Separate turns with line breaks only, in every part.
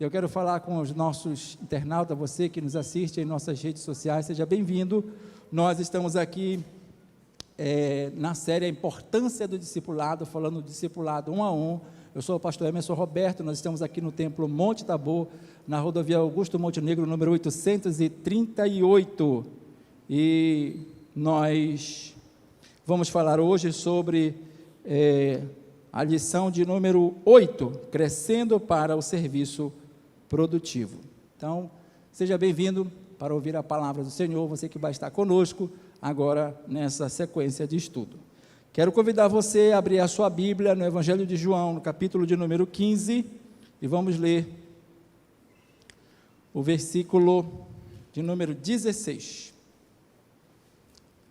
Eu quero falar com os nossos internautas, você que nos assiste em nossas redes sociais, seja bem-vindo. Nós estamos aqui na série A Importância do Discipulado, falando do discipulado 1 a 1. Eu sou o pastor Emerson Roberto, nós estamos aqui no Templo Monte Tabor, na rodovia Augusto Montenegro, número 838. E nós vamos falar hoje sobre a lição de número 8, Crescendo para o Serviço Produtivo. Então, seja bem-vindo para ouvir a palavra do Senhor, você que vai estar conosco agora nessa sequência de estudo. Quero convidar você a abrir a sua Bíblia no Evangelho de João, no capítulo de número 15, e vamos ler o versículo de número 16.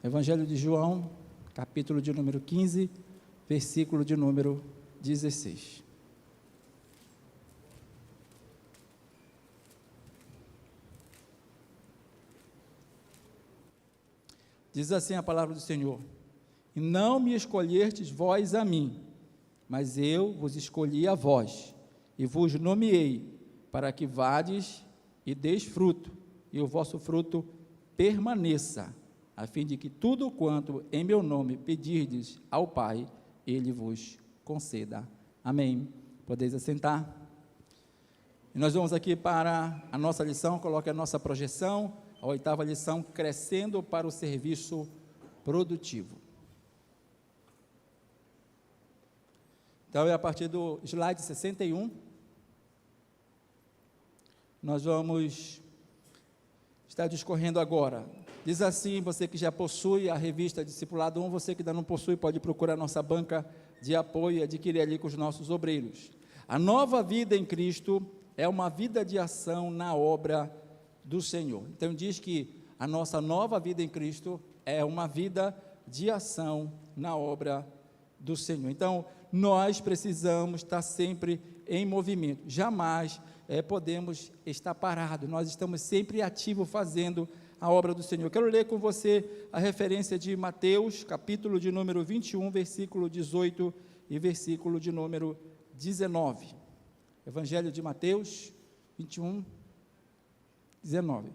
Evangelho de João, capítulo de número 15, versículo de número 16. Diz assim a palavra do Senhor: e não me escolhestes vós a mim, mas eu vos escolhi a vós, e vos nomeei, para que vades e deis fruto, e o vosso fruto permaneça, a fim de que tudo quanto em meu nome pedirdes ao Pai, Ele vos conceda. Amém. Podeis assentar. E nós vamos aqui para a nossa lição, coloque a nossa projeção, a 8ª lição, Crescendo para o Serviço Produtivo. Então, é a partir do slide 61, nós vamos estar discorrendo agora. Diz assim, você que já possui a revista Discipulado 1, você que ainda não possui, pode procurar a nossa banca de apoio e adquirir ali com os nossos obreiros. A nova vida em Cristo é uma vida de ação na obra do Senhor. Então, diz que a nossa nova vida em Cristo é uma vida de ação na obra do Senhor. Então, nós precisamos estar sempre em movimento, jamais podemos estar parados, nós estamos sempre ativos fazendo a obra do Senhor. Quero ler com você a referência de Mateus, capítulo de número 21, versículo 18 e versículo de número 19. Evangelho de Mateus, 21, 19.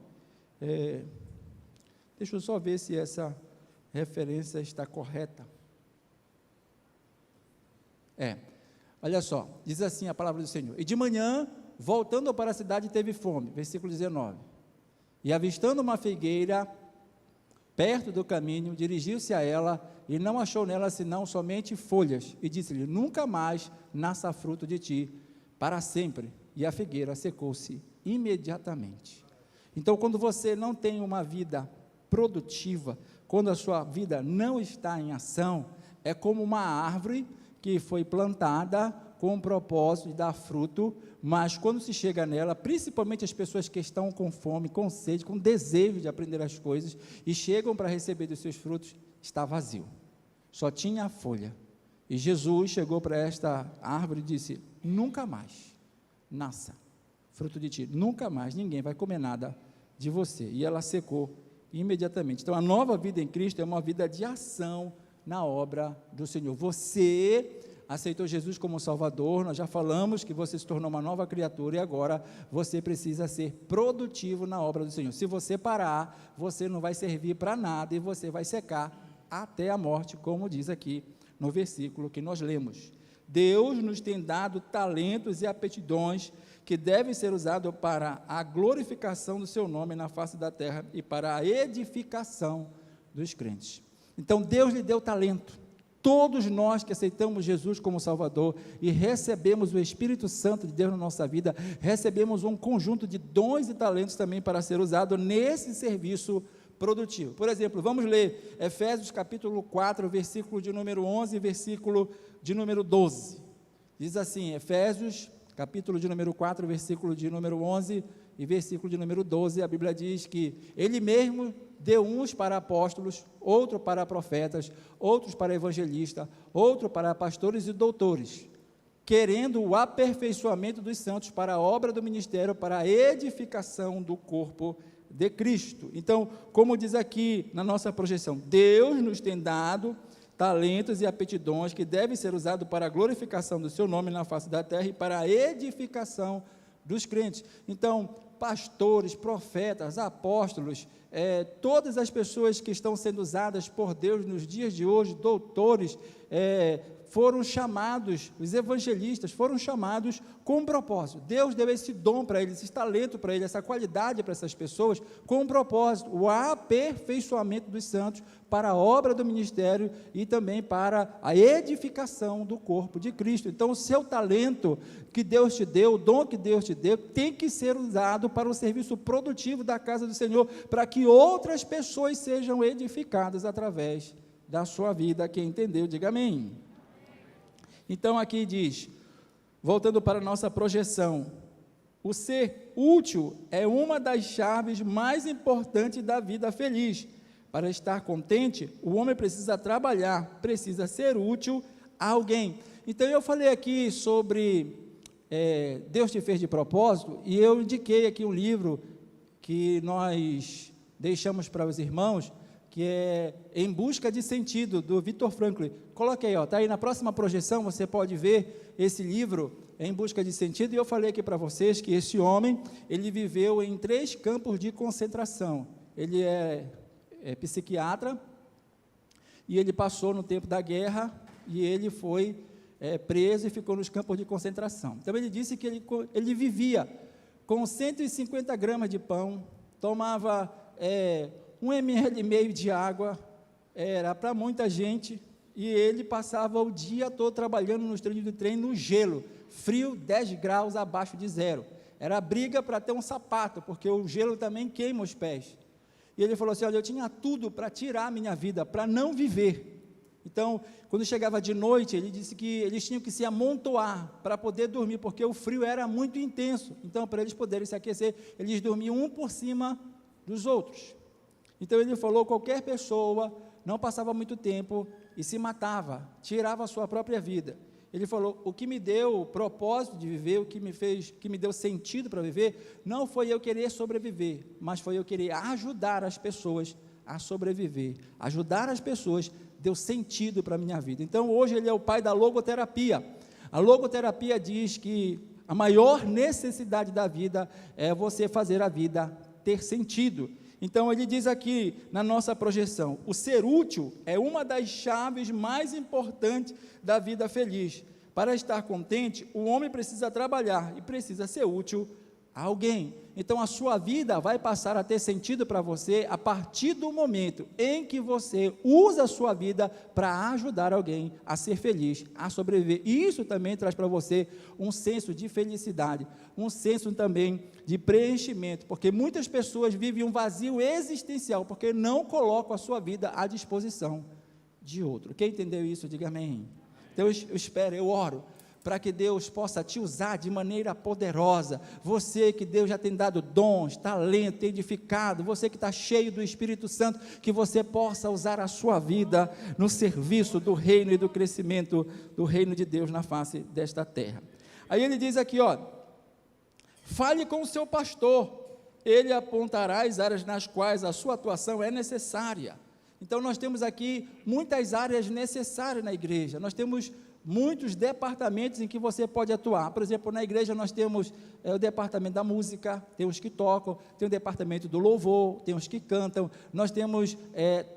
Deixa eu só ver se essa referência está correta. Olha só, diz assim a palavra do Senhor: e de manhã, voltando para a cidade, teve fome, versículo 19, e avistando uma figueira perto do caminho, dirigiu-se a ela, e não achou nela senão somente folhas, e disse-lhe: nunca mais nasça fruto de ti, para sempre. E a figueira secou-se imediatamente. Então, quando você não tem uma vida produtiva, quando a sua vida não está em ação, é como uma árvore que foi plantada com o propósito de dar fruto, mas quando se chega nela, principalmente as pessoas que estão com fome, com sede, com desejo de aprender as coisas, e chegam para receber dos seus frutos, está vazio, só tinha a folha. E Jesus chegou para esta árvore e disse: nunca mais nasça fruto de ti, nunca mais ninguém vai comer nada de você. E ela secou imediatamente. Então, a nova vida em Cristo é uma vida de ação na obra do Senhor. Você aceitou Jesus como Salvador, nós já falamos que você se tornou uma nova criatura, e agora você precisa ser produtivo na obra do Senhor. Se você parar, você não vai servir para nada, e você vai secar até a morte, como diz aqui no versículo que nós lemos. Deus nos tem dado talentos e aptidões que devem ser usados para a glorificação do seu nome na face da terra e para a edificação dos crentes. Então, Deus lhe deu talento. Todos nós que aceitamos Jesus como Salvador e recebemos o Espírito Santo de Deus na nossa vida, recebemos um conjunto de dons e talentos também para ser usado nesse serviço produtivo. Por exemplo, vamos ler Efésios capítulo 4, versículo de número 11 e versículo de número 12. Diz assim, Efésios capítulo de número 4, versículo de número 11 e versículo de número 12, a Bíblia diz que Ele mesmo deu uns para apóstolos, outro para profetas, outros para evangelistas, outro para pastores e doutores, querendo o aperfeiçoamento dos santos para a obra do ministério, para a edificação do corpo de Cristo. Então, como diz aqui na nossa projeção, Deus nos tem dado talentos e aptidões que devem ser usados para a glorificação do seu nome na face da terra e para a edificação dos crentes. Então, pastores, profetas, apóstolos, todas as pessoas que estão sendo usadas por Deus nos dias de hoje, doutores, foram chamados, os evangelistas foram chamados com um propósito. Deus deu esse dom para eles, esse talento para eles, essa qualidade para essas pessoas, com um propósito, o aperfeiçoamento dos santos para a obra do ministério e também para a edificação do corpo de Cristo. Então, o seu talento que Deus te deu, o dom que Deus te deu, tem que ser usado para o serviço produtivo da casa do Senhor, para que outras pessoas sejam edificadas através da sua vida. Quem entendeu, diga amém. Então aqui diz, voltando para a nossa projeção, o ser útil é uma das chaves mais importantes da vida feliz. Para estar contente, o homem precisa trabalhar, precisa ser útil a alguém. Então eu falei aqui sobre Deus te fez de propósito, e eu indiquei aqui um livro que nós deixamos para os irmãos, que é Em Busca de Sentido, do Viktor Frankl. Coloque aí, está aí na próxima projeção, você pode ver esse livro, Em Busca de Sentido, e eu falei aqui para vocês que esse homem, ele viveu em 3 campos de concentração. Ele é psiquiatra, e ele passou no tempo da guerra, e ele foi preso e ficou nos campos de concentração. Então ele disse que ele vivia com 150 gramas de pão, tomava 1,5 ml de água, era para muita gente, e ele passava o dia todo trabalhando nos trilhos do trem no gelo, frio, 10 graus abaixo de zero. Era briga para ter um sapato, porque o gelo também queima os pés. E ele falou assim, olha, eu tinha tudo para tirar a minha vida, para não viver. Então, quando chegava de noite, ele disse que eles tinham que se amontoar para poder dormir, porque o frio era muito intenso. Então, para eles poderem se aquecer, eles dormiam um por cima dos outros. Então ele falou, qualquer pessoa não passava muito tempo e se matava, tirava a sua própria vida. Ele falou, o que me deu o propósito de viver, o que me deu sentido para viver, não foi eu querer sobreviver, mas foi eu querer ajudar as pessoas a sobreviver. Ajudar as pessoas deu sentido para a minha vida. Então hoje ele é o pai da logoterapia. A logoterapia diz que a maior necessidade da vida é você fazer a vida ter sentido. Então ele diz aqui na nossa projeção, o ser útil é uma das chaves mais importantes da vida feliz. Para estar contente, o homem precisa trabalhar e precisa ser útil a alguém. Então a sua vida vai passar a ter sentido para você a partir do momento em que você usa a sua vida para ajudar alguém a ser feliz, a sobreviver. E isso também traz para você um senso de felicidade, um senso também de preenchimento, porque muitas pessoas vivem um vazio existencial, porque não colocam a sua vida à disposição de outro. Quem entendeu isso, diga amém. Então eu espero, eu oro, para que Deus possa te usar de maneira poderosa, você que Deus já tem dado dons, talento, edificado, você que está cheio do Espírito Santo, que você possa usar a sua vida no serviço do reino e do crescimento do reino de Deus na face desta terra. Aí ele diz aqui, fale com o seu pastor, ele apontará as áreas nas quais a sua atuação é necessária. Então nós temos aqui muitas áreas necessárias na igreja, nós temos muitos departamentos em que você pode atuar. Por exemplo, na igreja nós temos o departamento da música, tem os que tocam, tem o departamento do louvor, tem os que cantam, nós temos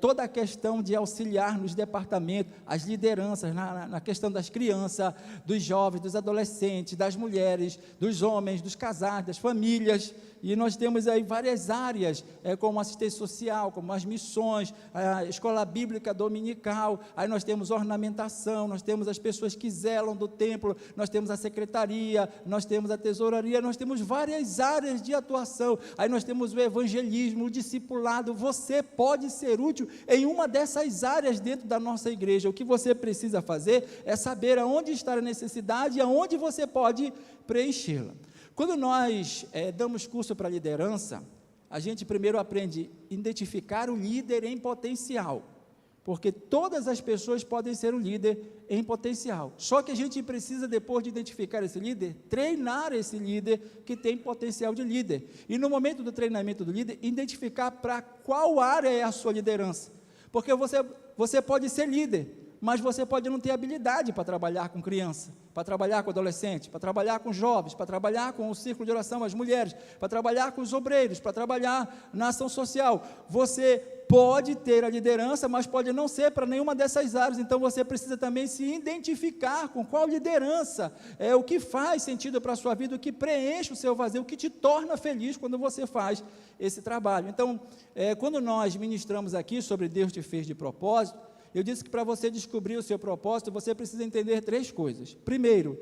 toda a questão de auxiliar nos departamentos, as lideranças, na questão das crianças, dos jovens, dos adolescentes, das mulheres, dos homens, dos casais, das famílias, e nós temos aí várias áreas, como assistência social, como as missões, a escola bíblica dominical, aí nós temos ornamentação, nós temos as pessoas que zelam do templo, nós temos a secretaria, nós temos a tesouraria, nós temos várias áreas de atuação, aí nós temos o evangelismo, o discipulado. Você pode ser útil em uma dessas áreas dentro da nossa igreja. O que você precisa fazer é saber aonde está a necessidade e aonde você pode preenchê-la. Quando nós damos curso para liderança, a gente primeiro aprende a identificar o líder em potencial, porque todas as pessoas podem ser um líder em potencial, só que a gente precisa, depois de identificar esse líder, treinar esse líder que tem potencial de líder, e no momento do treinamento do líder, identificar para qual área é a sua liderança, porque você pode ser líder, mas você pode não ter habilidade para trabalhar com criança, para trabalhar com adolescente, para trabalhar com jovens, para trabalhar com o círculo de oração, as mulheres, para trabalhar com os obreiros, para trabalhar na ação social. Você pode ter a liderança, mas pode não ser para nenhuma dessas áreas. Então você precisa também se identificar com qual liderança é o que faz sentido para a sua vida, o que preenche o seu vazio, o que te torna feliz quando você faz esse trabalho. Então, quando nós ministramos aqui sobre Deus te fez de propósito, eu disse que para você descobrir o seu propósito, você precisa entender 3 coisas. Primeiro,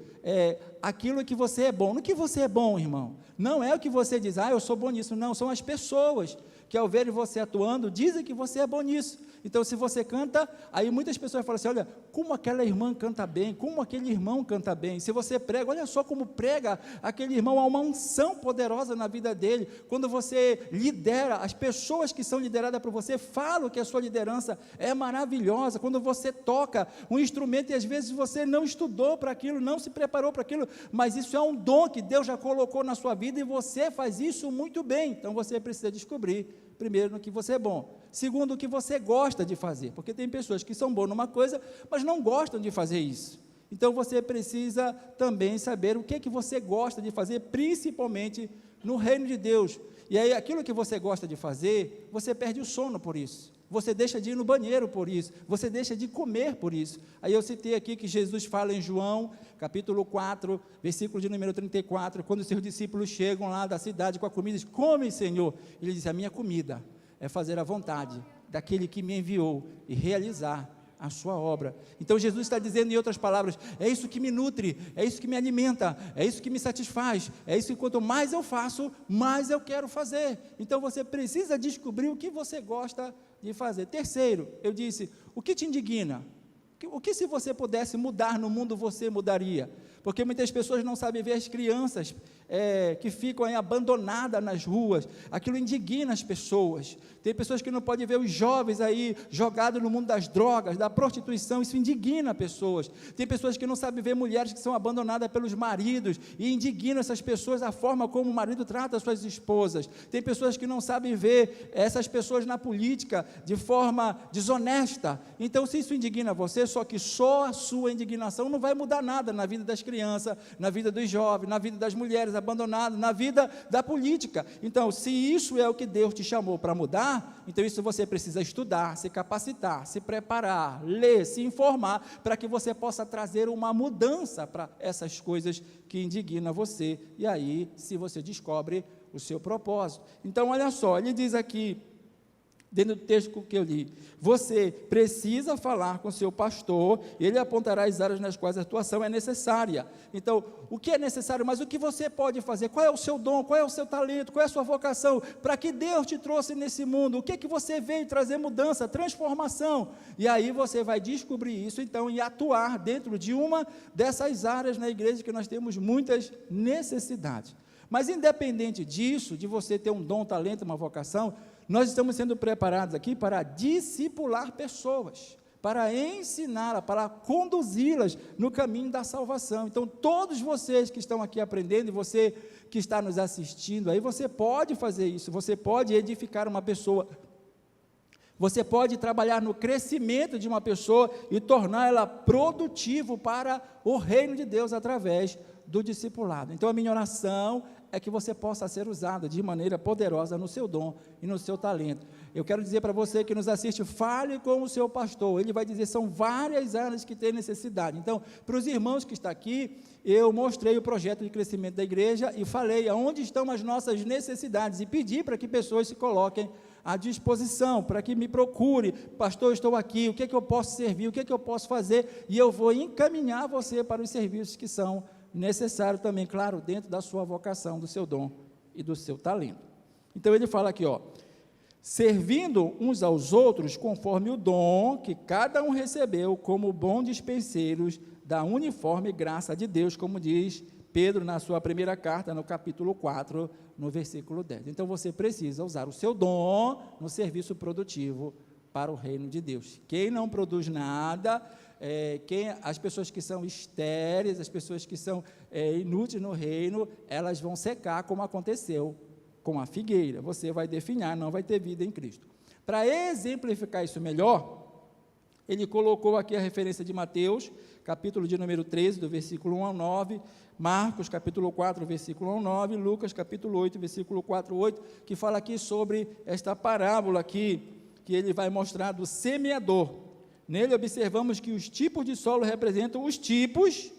aquilo que você é bom. No que você é bom, irmão? Não é o que você diz, eu sou bom nisso. Não, são as pessoas que ao verem você atuando, dizem que você é bom nisso. Então, se você canta, aí muitas pessoas falam assim, olha, como aquela irmã canta bem, como aquele irmão canta bem. Se você prega, olha só como prega aquele irmão, há uma unção poderosa na vida dele. Quando você lidera, as pessoas que são lideradas por você, falam que a sua liderança é maravilhosa. Quando você toca um instrumento, e às vezes você não estudou para aquilo, não se preparou para aquilo, mas isso é um dom que Deus já colocou na sua vida, e você faz isso muito bem. Então, você precisa descobrir, primeiro, no que você é bom. Segundo, o que você gosta de fazer, porque tem pessoas que são boas numa coisa, mas não gostam de fazer isso. Então, você precisa também saber o que é que você gosta de fazer, principalmente no reino de Deus. E aí, aquilo que você gosta de fazer, você perde o sono por isso. Você deixa de ir no banheiro por isso, você deixa de comer por isso. Aí eu citei aqui que Jesus fala em João, capítulo 4, versículo de número 34, quando os seus discípulos chegam lá da cidade com a comida, diz, come, Senhor. Ele diz, a minha comida é fazer a vontade daquele que me enviou e realizar a sua obra. Então Jesus está dizendo, em outras palavras, é isso que me nutre, é isso que me alimenta, é isso que me satisfaz, é isso que quanto mais eu faço, mais eu quero fazer. Então você precisa descobrir o que você gosta de fazer. Terceiro, eu disse, o que te indigna? O que se você pudesse mudar no mundo, você mudaria? Porque muitas pessoas não sabem ver as crianças que ficam aí abandonadas nas ruas, aquilo indigna as pessoas. Tem pessoas que não podem ver os jovens aí jogados no mundo das drogas, da prostituição, isso indigna pessoas. Tem pessoas que não sabem ver mulheres que são abandonadas pelos maridos, e indigna essas pessoas a forma como o marido trata as suas esposas. Tem pessoas que não sabem ver essas pessoas na política de forma desonesta. Então, se isso indigna você, só que só a sua indignação não vai mudar nada na vida das crianças, na vida dos jovens, na vida das mulheres abandonadas, na vida da política. Então, se isso é o que Deus te chamou para mudar, então isso você precisa estudar, se capacitar, se preparar, ler, se informar, para que você possa trazer uma mudança para essas coisas que indignam você, e aí, se você descobre o seu propósito. Então, olha só, ele diz aqui, dentro do texto que eu li, você precisa falar com o seu pastor, ele apontará as áreas nas quais a atuação é necessária. Então, o que é necessário, mas o que você pode fazer? Qual é o seu dom? Qual é o seu talento? Qual é a sua vocação? Para que Deus te trouxe nesse mundo? O que é que você veio trazer mudança, transformação? E aí você vai descobrir isso, então, e atuar dentro de uma dessas áreas na igreja que nós temos muitas necessidades. Mas independente disso, de você ter um dom, talento, uma vocação, nós estamos sendo preparados aqui para discipular pessoas, para ensiná-las, para conduzi-las no caminho da salvação. Então, todos vocês que estão aqui aprendendo, e você que está nos assistindo, aí você pode fazer isso, você pode edificar uma pessoa, você pode trabalhar no crescimento de uma pessoa e tornar ela produtivo para o reino de Deus através do discipulado. Então, a minha oração é que você possa ser usado de maneira poderosa no seu dom e no seu talento. Eu quero dizer para você que nos assiste, fale com o seu pastor, ele vai dizer, são várias áreas que tem necessidade. Então, para os irmãos que estão aqui, eu mostrei o projeto de crescimento da igreja e falei aonde estão as nossas necessidades e pedi para que pessoas se coloquem à disposição, para que me procure, pastor, eu estou aqui, o que é que eu posso servir, o que é que eu posso fazer, e eu vou encaminhar você para os serviços que são necessário também, claro, dentro da sua vocação, do seu dom e do seu talento. Então ele fala aqui, servindo uns aos outros conforme o dom que cada um recebeu, como bons dispenseiros da uniforme graça de Deus, como diz Pedro na sua primeira carta, no capítulo 4, no versículo 10. Então você precisa usar o seu dom no serviço produtivo para o reino de Deus. Quem não produz nada, as pessoas que são estéreis, as pessoas que são inúteis no reino, elas vão secar, como aconteceu com a figueira. Você vai definhar, não vai ter vida em Cristo. Para exemplificar isso melhor, Ele colocou aqui a referência de Mateus, capítulo de número 13, do versículo 1 ao 9, Marcos, capítulo 4, versículo 1 ao 9, Lucas, capítulo 8, versículo 4 ao 8, que fala aqui sobre esta parábola aqui, que ele vai mostrar do semeador. Nele observamos que os tipos de solo representam os tipos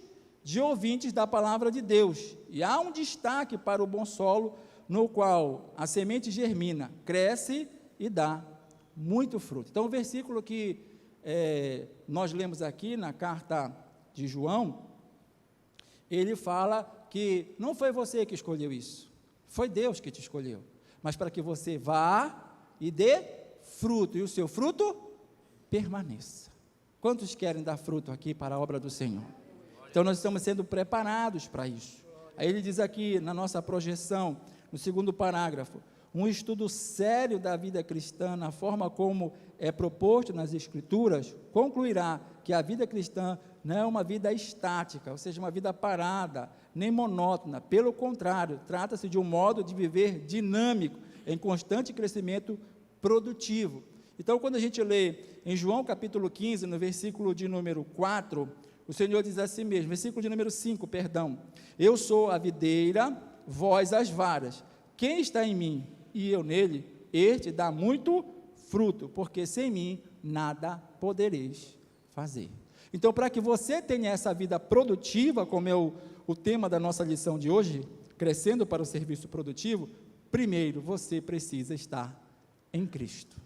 de ouvintes da palavra de Deus, e há um destaque para o bom solo, no qual a semente germina, cresce e dá muito fruto. Então, o versículo que nós lemos aqui na carta de João, ele fala que não foi você que escolheu isso, foi Deus que te escolheu, mas para que você vá e dê fruto, e o seu fruto permaneça. Quantos querem dar fruto aqui para a obra do Senhor? Então, nós estamos sendo preparados para isso. Aí ele diz aqui, na nossa projeção, no segundo parágrafo, um estudo sério da vida cristã, na forma como é proposto nas Escrituras, concluirá que a vida cristã não é uma vida estática, ou seja, uma vida parada, nem monótona. Pelo contrário, trata-se de um modo de viver dinâmico, em constante crescimento produtivo. Então, quando a gente lê em João capítulo 15, no versículo de número 4, o Senhor diz assim mesmo, versículo de número 5, perdão, eu sou a videira, vós as varas, quem está em mim e eu nele, este dá muito fruto, porque sem mim nada podereis fazer. Então, para que você tenha essa vida produtiva, como é o tema da nossa lição de hoje, crescendo para o serviço produtivo, primeiro você precisa estar em Cristo.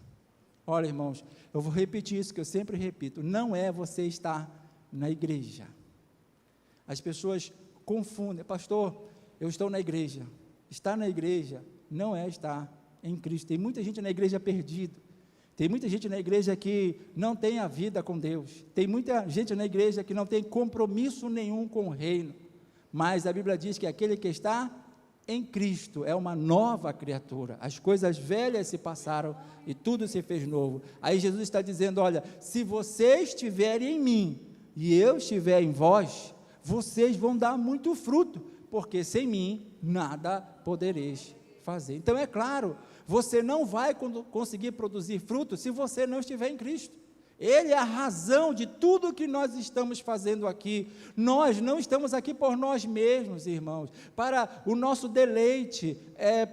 Olha, irmãos, eu vou repetir isso que eu sempre repito, não é você estar na igreja. As pessoas confundem, pastor, eu estou na igreja. Estar na igreja não é estar em Cristo. Tem muita gente na igreja perdida, tem muita gente na igreja que não tem a vida com Deus, tem muita gente na igreja que não tem compromisso nenhum com o reino, mas a Bíblia diz que aquele que está em Cristo é uma nova criatura, as coisas velhas se passaram e tudo se fez novo. Aí Jesus está dizendo, olha, se vocês estiverem em mim, e eu estiver em vós, vocês vão dar muito fruto, porque sem mim nada podereis fazer. Então é claro, você não vai conseguir produzir fruto se você não estiver em Cristo. Ele é a razão de tudo que nós estamos fazendo aqui. Nós não estamos aqui por nós mesmos, irmãos, para o nosso deleite,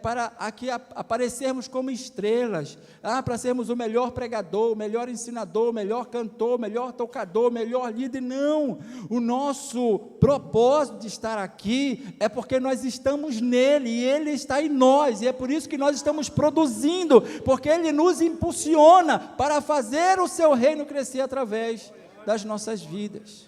para aqui aparecermos como estrelas, para sermos o melhor pregador, o melhor ensinador, o melhor cantor, o melhor tocador, o melhor líder. Não, o nosso propósito de estar aqui é porque nós estamos nele e ele está em nós, e é por isso que nós estamos produzindo, porque ele nos impulsiona para fazer o seu reino crescer através das nossas vidas.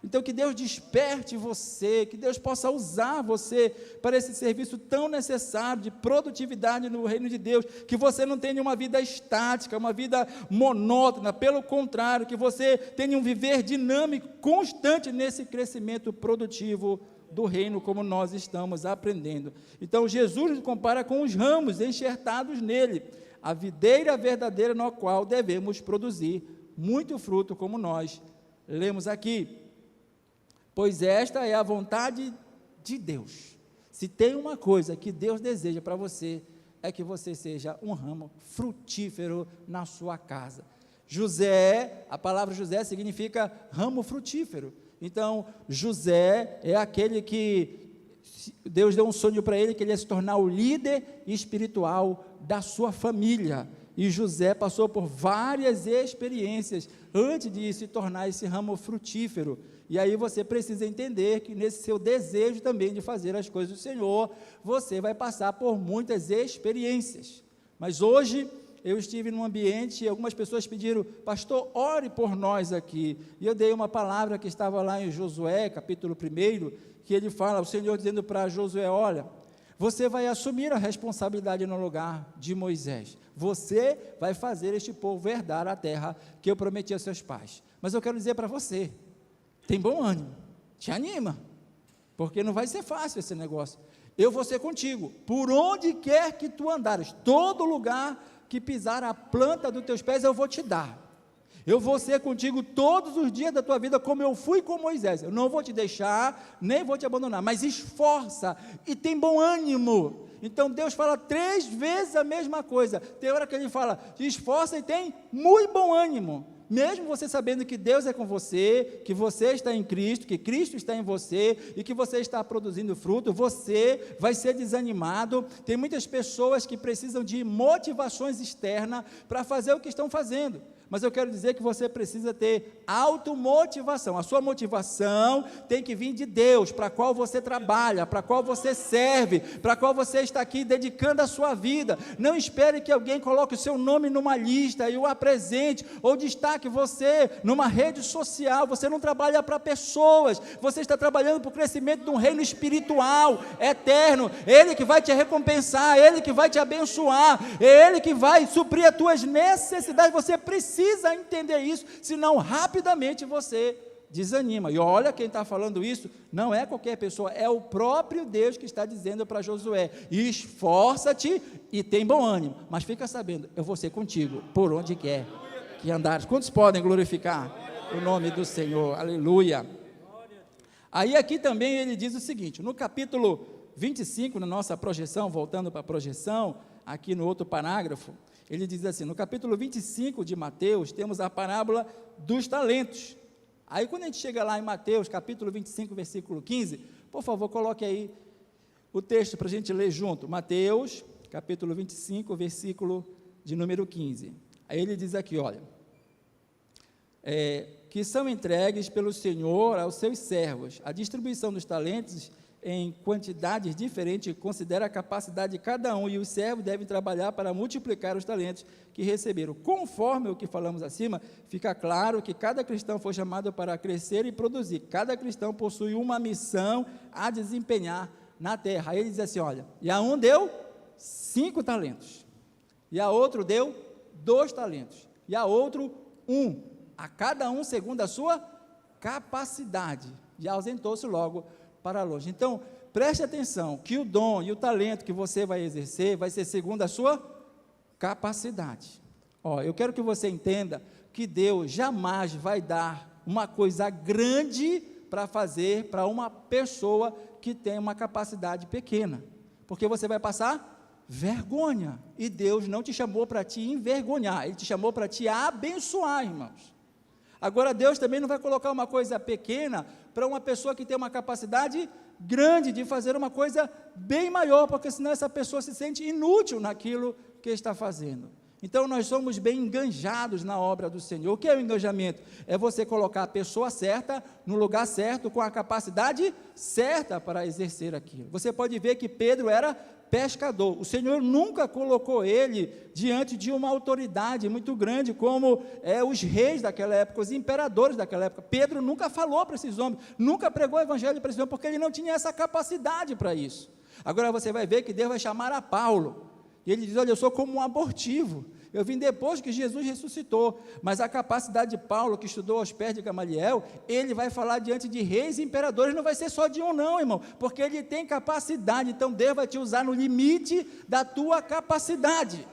Então, que Deus desperte você, que Deus possa usar você para esse serviço tão necessário de produtividade no reino de Deus, que você não tenha uma vida estática, uma vida monótona, pelo contrário, que você tenha um viver dinâmico, constante nesse crescimento produtivo do reino, como nós estamos aprendendo. Então, Jesus nos compara com os ramos enxertados nele, a videira verdadeira na qual devemos produzir muito fruto, como nós lemos aqui. Pois esta é a vontade de Deus. Se tem uma coisa que Deus deseja para você, é que você seja um ramo frutífero na sua casa. José, a palavra José significa ramo frutífero. Então, José é aquele que Deus deu um sonho para ele, que ele ia se tornar o líder espiritual da sua família. E José passou por várias experiências antes de se tornar esse ramo frutífero. E aí você precisa entender que nesse seu desejo também de fazer as coisas do Senhor, você vai passar por muitas experiências. Mas hoje eu estive num ambiente e algumas pessoas pediram, pastor, ore por nós aqui. E eu dei uma palavra que estava lá em Josué, capítulo 1, que ele fala, o Senhor dizendo para Josué, olha, você vai assumir a responsabilidade no lugar de Moisés. Você vai fazer este povo herdar a terra que eu prometi aos seus pais. Mas eu quero dizer para você, tem bom ânimo, te anima, porque não vai ser fácil esse negócio. Eu vou ser contigo, por onde quer que tu andares, todo lugar que pisar a planta dos teus pés eu vou te dar. Eu vou ser contigo todos os dias da tua vida, como eu fui com Moisés. Eu não vou te deixar, nem vou te abandonar, mas esforça e tem bom ânimo. Então Deus fala 3 vezes a mesma coisa. Tem hora que ele fala, esforça e tem muito bom ânimo. mesmo você sabendo que Deus é com você, que você está em Cristo, que Cristo está em você e que você está produzindo fruto, você vai ser desanimado. Tem muitas pessoas que precisam de motivações externas para fazer o que estão fazendo. Mas eu quero dizer que você precisa ter automotivação. A sua motivação tem que vir de Deus, para qual você trabalha, para qual você serve, para qual você está aqui dedicando a sua vida. Não espere que alguém coloque o seu nome numa lista e o apresente, ou destaque você numa rede social. Você não trabalha para pessoas, você está trabalhando para o crescimento de um reino espiritual, eterno. Ele que vai te recompensar, Ele que vai te abençoar, Ele que vai suprir as tuas necessidades. Você precisa entender isso, senão rapidamente você desanima. E olha, quem está falando isso não é qualquer pessoa, é o próprio Deus que está dizendo para Josué: esforça-te e tem bom ânimo, mas fica sabendo, eu vou ser contigo por onde quer que andares. Quantos podem glorificar o nome do Senhor? Aleluia. Aí aqui também ele diz o seguinte, no capítulo 25, na nossa projeção, voltando para a projeção, aqui no outro parágrafo, ele diz assim, no capítulo 25 de Mateus, temos a parábola dos talentos. Aí quando a gente chega lá em Mateus, capítulo 25, versículo 15, por favor, coloque aí o texto para a gente ler junto. Mateus, capítulo 25, versículo de número 15. Aí ele diz aqui, olha, que são entregues pelo Senhor aos seus servos. A distribuição dos talentos em quantidades diferentes, considera a capacidade de cada um, e os servos devem trabalhar para multiplicar os talentos que receberam. Conforme o que falamos acima, fica claro que cada cristão foi chamado para crescer e produzir. Cada cristão possui uma missão a desempenhar na terra. Aí ele diz assim, olha, e a um deu 5 talentos, e a outro deu 2 talentos, e a outro 1, a cada um segundo a sua capacidade, e ausentou-se logo para longe. Então, preste atenção, que o dom e o talento que você vai exercer, vai ser segundo a sua capacidade. Eu quero que você entenda que Deus jamais vai dar uma coisa grande para fazer para uma pessoa que tem uma capacidade pequena, porque você vai passar vergonha, e Deus não te chamou para te envergonhar, Ele te chamou para te abençoar, irmãos. Agora, Deus também não vai colocar uma coisa pequena para uma pessoa que tem uma capacidade grande de fazer uma coisa bem maior, porque senão essa pessoa se sente inútil naquilo que está fazendo. Então, nós somos bem enganjados na obra do Senhor. O que é o engajamento? É você colocar a pessoa certa, no lugar certo, com a capacidade certa para exercer aquilo. Você pode ver que Pedro era pescador. O Senhor nunca colocou ele diante de uma autoridade muito grande, como os reis daquela época, os imperadores daquela época. Pedro nunca falou para esses homens, nunca pregou o evangelho para esses homens, porque ele não tinha essa capacidade para isso. Agora você vai ver que Deus vai chamar a Paulo, e ele diz, olha, eu sou como um abortivo, eu vim depois que Jesus ressuscitou, mas a capacidade de Paulo, que estudou aos pés de Gamaliel, ele vai falar diante de reis e imperadores, não vai ser só de um não, irmão, porque ele tem capacidade. Então Deus vai te usar no limite da tua capacidade.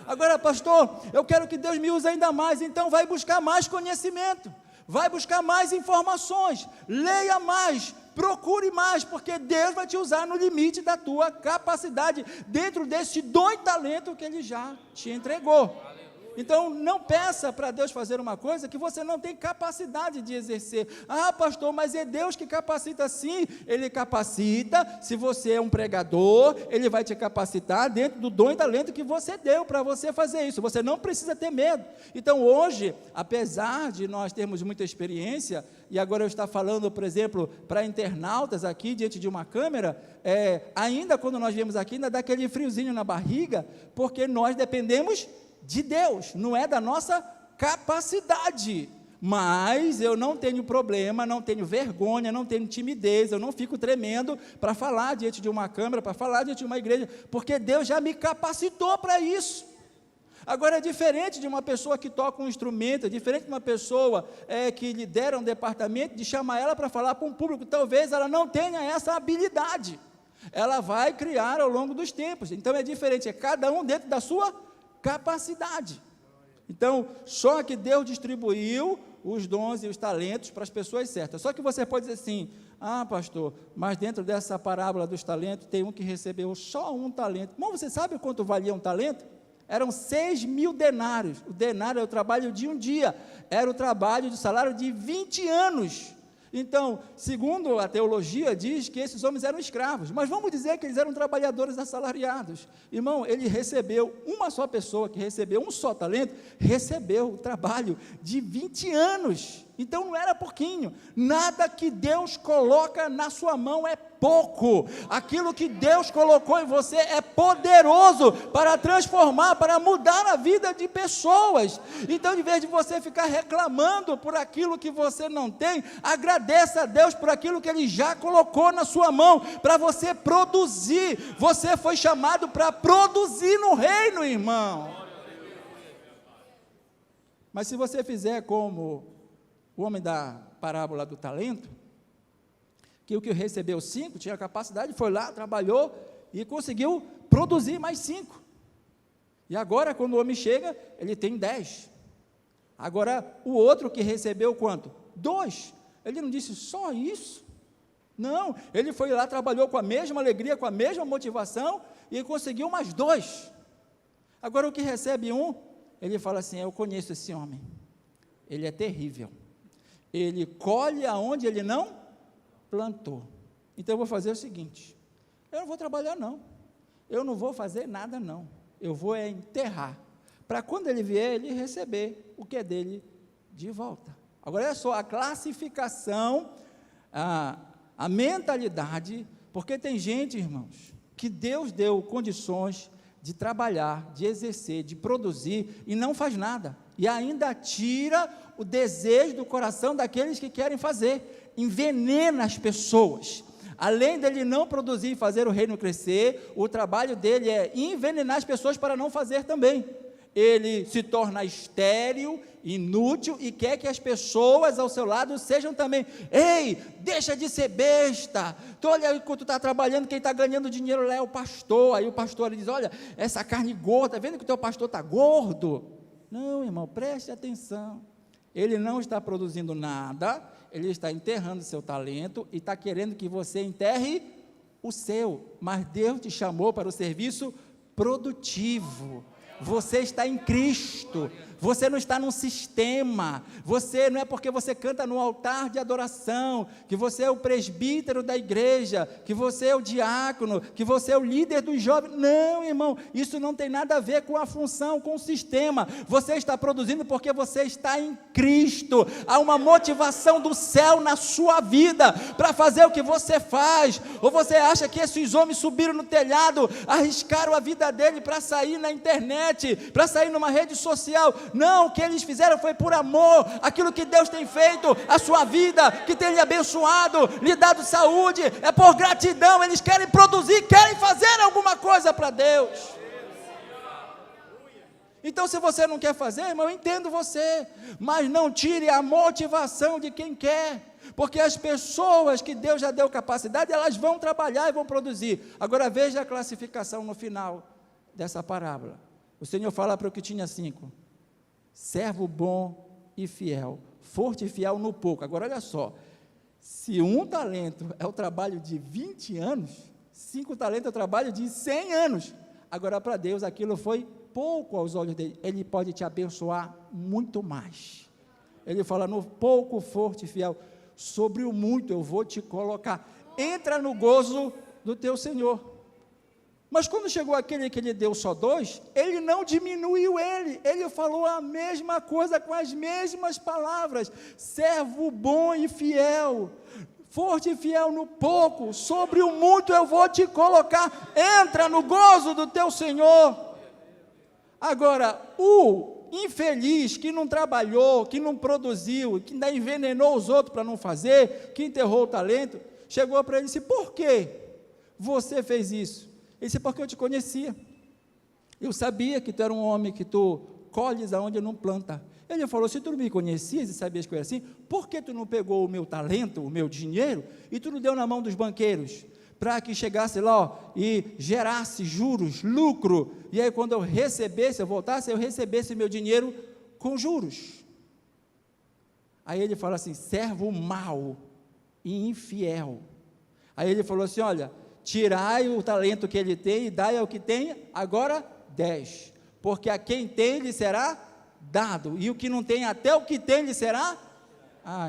Agora, pastor, eu quero que Deus me use ainda mais, então vai buscar mais conhecimento, vai buscar mais informações, leia mais, procure mais, porque Deus vai te usar no limite da tua capacidade, dentro desse dom e talento que Ele já te entregou. Então, não peça para Deus fazer uma coisa que você não tem capacidade de exercer. Ah, pastor, mas é Deus que capacita. Sim, Ele capacita. Se você é um pregador, Ele vai te capacitar dentro do dom e talento que você deu para você fazer isso. Você não precisa ter medo. Então, hoje, apesar de nós termos muita experiência, e agora eu estou falando, por exemplo, para internautas aqui, diante de uma câmera, ainda quando nós viemos aqui, ainda dá aquele friozinho na barriga, porque nós dependemos de Deus, não é da nossa capacidade, mas eu não tenho problema, não tenho vergonha, não tenho timidez, eu não fico tremendo para falar diante de uma câmera, para falar diante de uma igreja, porque Deus já me capacitou para isso. Agora, é diferente de uma pessoa que toca um instrumento, é diferente de uma pessoa que lidera um departamento, de chamar ela para falar para um público, talvez ela não tenha essa habilidade, ela vai criar ao longo dos tempos. Então é diferente, é cada um dentro da sua capacidade. Então, só que Deus distribuiu os dons e os talentos para as pessoas certas. Só que você pode dizer assim: ah, pastor, mas dentro dessa parábola dos talentos, tem um que recebeu só um talento. Bom, você sabe quanto valia um talento? Eram 6.000 denários. O denário é o trabalho de um dia, era o trabalho de salário de 20 anos. Então, segundo a teologia, diz que esses homens eram escravos, mas vamos dizer que eles eram trabalhadores assalariados. Irmão, ele recebeu, uma só pessoa que recebeu um só talento, recebeu o trabalho de 20 anos. Então não era pouquinho. Nada que Deus coloca na sua mão é pouco. Aquilo que Deus colocou em você é poderoso para transformar, para mudar a vida de pessoas. Então, em vez de você ficar reclamando por aquilo que você não tem, agradeça a Deus por aquilo que Ele já colocou na sua mão, para você produzir. Você foi chamado para produzir no reino, irmão. Mas se você fizer como o homem da parábola do talento, que o que recebeu 5, tinha capacidade, foi lá, trabalhou e conseguiu produzir mais 5. E agora, quando o homem chega, ele tem 10. Agora, o outro que recebeu quanto? 2. Ele não disse só isso? Não, ele foi lá, trabalhou com a mesma alegria, com a mesma motivação e conseguiu mais 2. Agora, o que recebe 1, ele fala assim: eu conheço esse homem, ele é terrível. Ele colhe aonde ele não plantou. Então eu vou fazer o seguinte: eu não vou trabalhar não, eu não vou fazer nada não, eu vou enterrar, para quando ele vier, ele receber o que é dele de volta. Agora olha só a classificação, a mentalidade, porque tem gente, irmãos, que Deus deu condições de trabalhar, de exercer, de produzir, e não faz nada, e ainda tira o desejo do coração daqueles que querem fazer, envenena as pessoas. Além dele não produzir e fazer o reino crescer, o trabalho dele é envenenar as pessoas para não fazer também. Ele se torna estéril, inútil, e quer que as pessoas ao seu lado sejam também: ei, deixa de ser besta, tu olha, enquanto tu está trabalhando, quem está ganhando dinheiro lá é o pastor. Aí o pastor ele diz: olha, essa carne gorda, está vendo que o teu pastor está gordo? Não, irmão, preste atenção, ele não está produzindo nada, ele está enterrando seu talento, e está querendo que você enterre o seu, mas Deus te chamou para o serviço produtivo. Você está em Cristo, você não está num sistema, você não é porque você canta no altar de adoração, que você é o presbítero da igreja, que você é o diácono, que você é o líder dos jovens. Não, irmão, isso não tem nada a ver com a função, com o sistema. Você está produzindo porque você está em Cristo. Há uma motivação do céu na sua vida para fazer o que você faz. Ou você acha que esses homens subiram no telhado, arriscaram a vida dele para sair na internet, para sair numa rede social? Não, o que eles fizeram foi por amor, aquilo que Deus tem feito, a sua vida, que tem lhe abençoado, lhe dado saúde, é por gratidão. Eles querem produzir, querem fazer alguma coisa para Deus. Então, se você não quer fazer, irmão, eu entendo você, mas não tire a motivação de quem quer, porque as pessoas que Deus já deu capacidade, elas vão trabalhar e vão produzir. Agora veja a classificação no final dessa parábola. O Senhor fala para o que tinha 5: servo bom e fiel, forte e fiel no pouco. Agora olha só, se 1 talento é o trabalho de 20 anos, 5 talentos é o trabalho de 100 anos. Agora para Deus aquilo foi pouco aos olhos dele. Ele pode te abençoar muito mais. Ele fala: no pouco, forte e fiel, sobre o muito eu vou te colocar. Entra no gozo do teu Senhor. Mas quando chegou aquele que lhe deu só 2, ele não diminuiu ele falou a mesma coisa com as mesmas palavras: servo bom e fiel, forte e fiel no pouco, sobre o muito eu vou te colocar. Entra no gozo do teu Senhor. Agora, o infeliz que não trabalhou, que não produziu, que ainda envenenou os outros para não fazer, que enterrou o talento, chegou para ele e disse: por que você fez isso? Ele disse: porque eu te conhecia, eu sabia que tu era um homem que tu colhes aonde não planta. Ele falou: se tu não me conhecias e sabias que eu era assim, por que tu não pegou o meu talento, o meu dinheiro, e tu não deu na mão dos banqueiros, para que chegasse lá, ó, e gerasse juros, lucro, e aí quando eu recebesse, eu voltasse, eu recebesse meu dinheiro com juros? Aí ele fala assim: servo mau e infiel. Aí ele falou assim: olha, tirai o talento que ele tem e dai ao que tem agora 10, porque a quem tem lhe será dado, e o que não tem, até o que tem lhe será.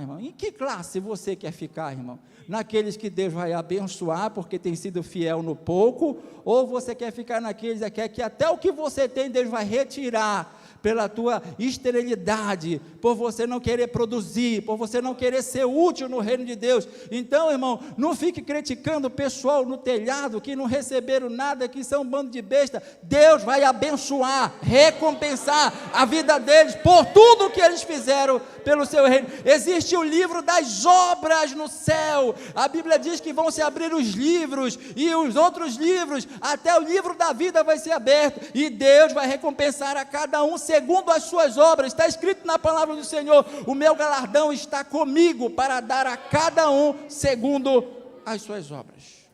Irmão, em que classe você quer ficar, irmão? Naqueles que Deus vai abençoar, porque tem sido fiel no pouco, ou você quer ficar naqueles que até o que você tem, Deus vai retirar, pela tua esterilidade, por você não querer produzir, por você não querer ser útil no reino de Deus. Então, irmão, não fique criticando o pessoal no telhado, que não receberam nada, que são um bando de besta. Deus vai abençoar, recompensar a vida deles, por tudo que eles fizeram pelo seu reino. Existe o livro das obras no céu, a Bíblia diz que vão se abrir os livros, e os outros livros, até o livro da vida vai ser aberto, e Deus vai recompensar a cada um segundo as suas obras. Está escrito na palavra do Senhor: o meu galardão está comigo para dar a cada um segundo as suas obras.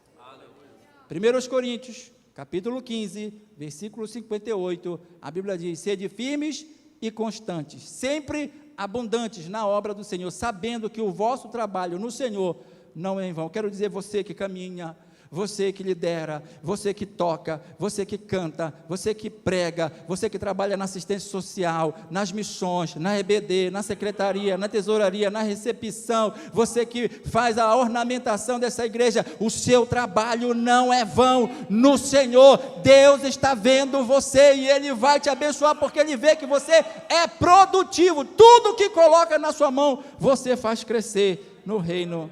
1 Coríntios, capítulo 15, versículo 58, a Bíblia diz: sede firmes e constantes, sempre abundantes na obra do Senhor, sabendo que o vosso trabalho no Senhor não é em vão. Quero dizer, você que caminha, você que lidera, você que toca, você que canta, você que prega, você que trabalha na assistência social, nas missões, na EBD, na secretaria, na tesouraria, na recepção, você que faz a ornamentação dessa igreja, o seu trabalho não é vão no Senhor. Deus está vendo você e Ele vai te abençoar, porque Ele vê que você é produtivo. Tudo que coloca na sua mão, você faz crescer no reino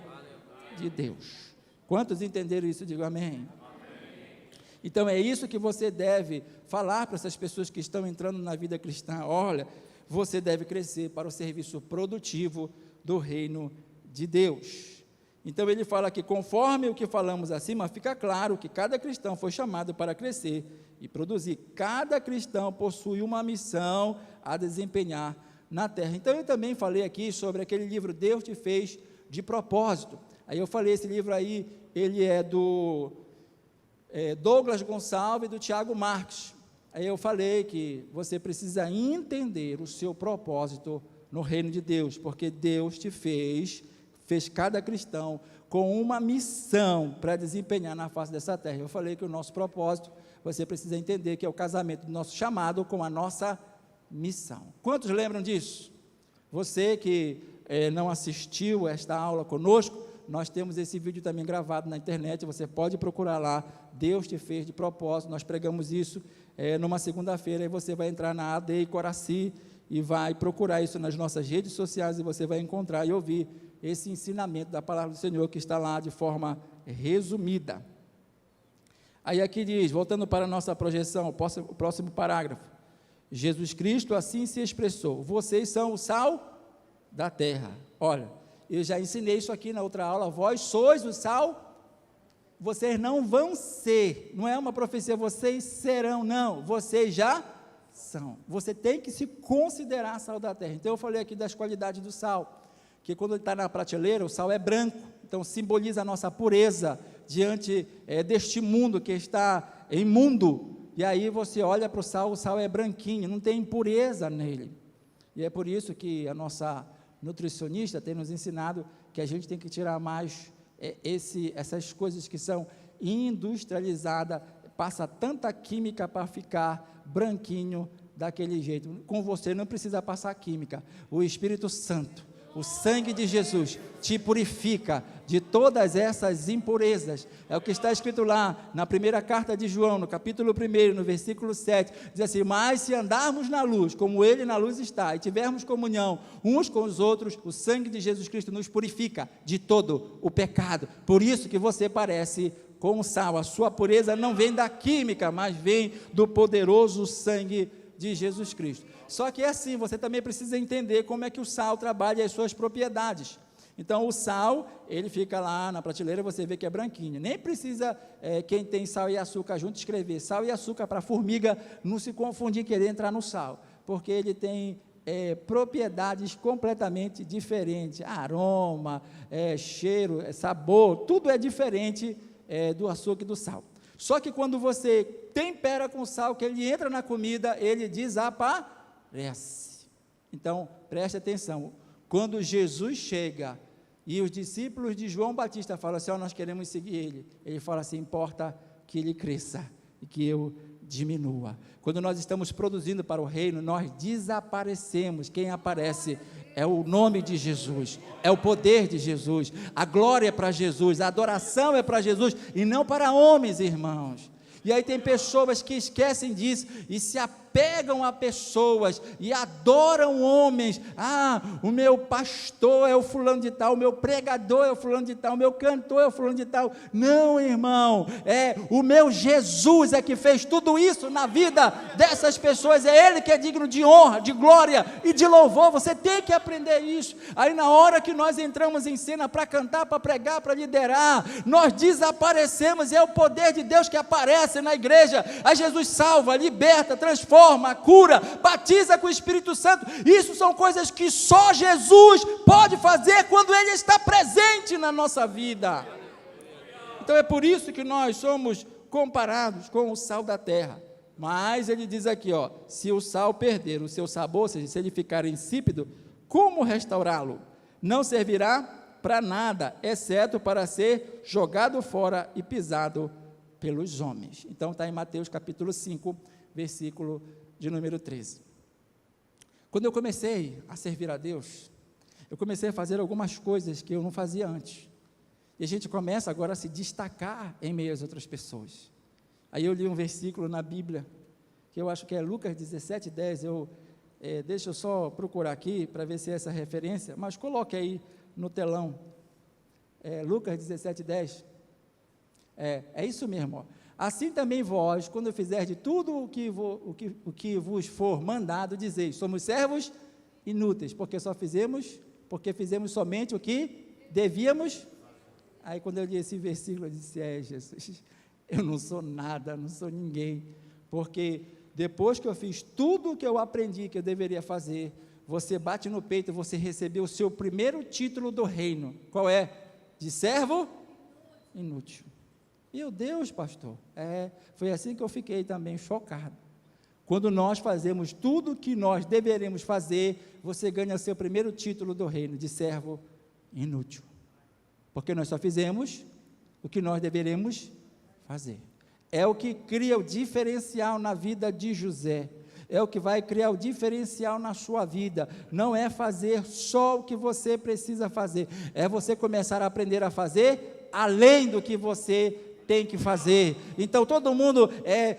de Deus. Quantos entenderam isso? Digo amém. Amém. Então é isso que você deve falar para essas pessoas que estão entrando na vida cristã. Olha, você deve crescer para o serviço produtivo do reino de Deus. Então ele fala que, conforme o que falamos acima, fica claro que cada cristão foi chamado para crescer e produzir. Cada cristão possui uma missão a desempenhar na terra. Então eu também falei aqui sobre aquele livro Deus te fez de propósito. Aí eu falei, esse livro aí, ele é do Douglas Gonçalves e do Tiago Marques. Aí eu falei que você precisa entender o seu propósito no reino de Deus, porque Deus te fez cada cristão com uma missão para desempenhar na face dessa terra. Eu falei que o nosso propósito, você precisa entender que é o casamento do nosso chamado com a nossa missão. Quantos lembram disso? Você que não assistiu esta aula conosco, nós temos esse vídeo também gravado na internet, você pode procurar lá, Deus te fez de propósito. Nós pregamos isso numa segunda-feira, e você vai entrar na AD Coraci e vai procurar isso nas nossas redes sociais, e você vai encontrar e ouvir esse ensinamento da palavra do Senhor, que está lá de forma resumida. Aí aqui diz, voltando para a nossa projeção, o próximo parágrafo: Jesus Cristo assim se expressou: vocês são o sal da terra. Olha, eu já ensinei isso aqui na outra aula: vós sois o sal, vocês não vão ser, não é uma profecia, vocês serão, não, vocês já são. Você tem que se considerar sal da terra. Então eu falei aqui das qualidades do sal, que quando ele está na prateleira, o sal é branco, então simboliza a nossa pureza diante deste mundo que está imundo, e aí você olha para o sal é branquinho, não tem impureza nele, e é por isso que a nossa nutricionista tem nos ensinado que a gente tem que tirar mais essas coisas que são industrializadas, passa tanta química para ficar branquinho daquele jeito. Com você não precisa passar química, o Espírito Santo, o sangue de Jesus te purifica de todas essas impurezas. É o que está escrito lá na primeira carta de João, no capítulo 1, no versículo 7, diz assim: mas se andarmos na luz, como Ele na luz está, e tivermos comunhão uns com os outros, o sangue de Jesus Cristo nos purifica de todo o pecado. Por isso que você parece com o sal, a sua pureza não vem da química, mas vem do poderoso sangue de Jesus Cristo. Só que é assim, você também precisa entender como é que o sal trabalha as suas propriedades. Então o sal, ele fica lá na prateleira, você vê que é branquinho, nem precisa quem tem sal e açúcar junto escrever sal e açúcar, para a formiga não se confundir e querer entrar no sal, porque ele tem propriedades completamente diferentes, aroma, cheiro, sabor, tudo é diferente do açúcar e do sal. Só que quando você tempera com sal, que ele entra na comida, ele desaparece. Então, preste atenção, quando Jesus chega e os discípulos de João Batista falam assim: nós queremos seguir ele fala assim: importa que ele cresça e que eu diminua. Quando nós estamos produzindo para o reino, nós desaparecemos. Quem aparece é o nome de Jesus, é o poder de Jesus, a glória é para Jesus, a adoração é para Jesus, e não para homens, irmãos. E aí tem pessoas que esquecem disso, e se apegam a pessoas, e adoram homens. O meu pastor é o fulano de tal, o meu pregador é o fulano de tal, o meu cantor é o fulano de tal. Não, irmão, o meu Jesus é que fez tudo isso na vida dessas pessoas, é Ele que é digno de honra, de glória e de louvor. Você tem que aprender isso. Aí na hora que nós entramos em cena para cantar, para pregar, para liderar, nós desaparecemos, é o poder de Deus que aparece na igreja. Aí Jesus salva, liberta, transforma, cura, batiza com o Espírito Santo. Isso são coisas que só Jesus pode fazer quando Ele está presente na nossa vida. Então é por isso que nós somos comparados com o sal da terra. Mas ele diz aqui, se o sal perder o seu sabor, ou seja, se ele ficar insípido, como restaurá-lo? Não servirá para nada, exceto para ser jogado fora e pisado pelos homens. Então está em Mateus capítulo 5, versículo de número 13. Quando eu comecei a servir a Deus, eu comecei a fazer algumas coisas que eu não fazia antes, e a gente começa agora a se destacar em meio às outras pessoas. Aí eu li um versículo na Bíblia, que eu acho que é Lucas 17, 10, deixa eu só procurar aqui, para ver se é essa referência, mas coloque aí no telão, Lucas 17, 10, é isso mesmo, Assim também vós, quando fizerdes tudo o que vos for mandado, dizeis, somos servos inúteis, porque fizemos somente o que devíamos. Aí quando eu li esse versículo, eu disse, Jesus, eu não sou nada, não sou ninguém, porque depois que eu fiz tudo o que eu aprendi que eu deveria fazer, você bate no peito, você recebeu o seu primeiro título do reino, qual é? De servo inútil. Meu Deus, pastor, foi assim que eu fiquei também chocado. Quando nós fazemos tudo o que nós deveríamos fazer, você ganha o seu primeiro título do reino, de servo inútil, porque nós só fizemos o que nós deveríamos fazer. É o que cria o diferencial na vida de José, é o que vai criar o diferencial na sua vida. Não é fazer só o que você precisa fazer, é você começar a aprender a fazer além do que você tem que fazer. Então todo mundo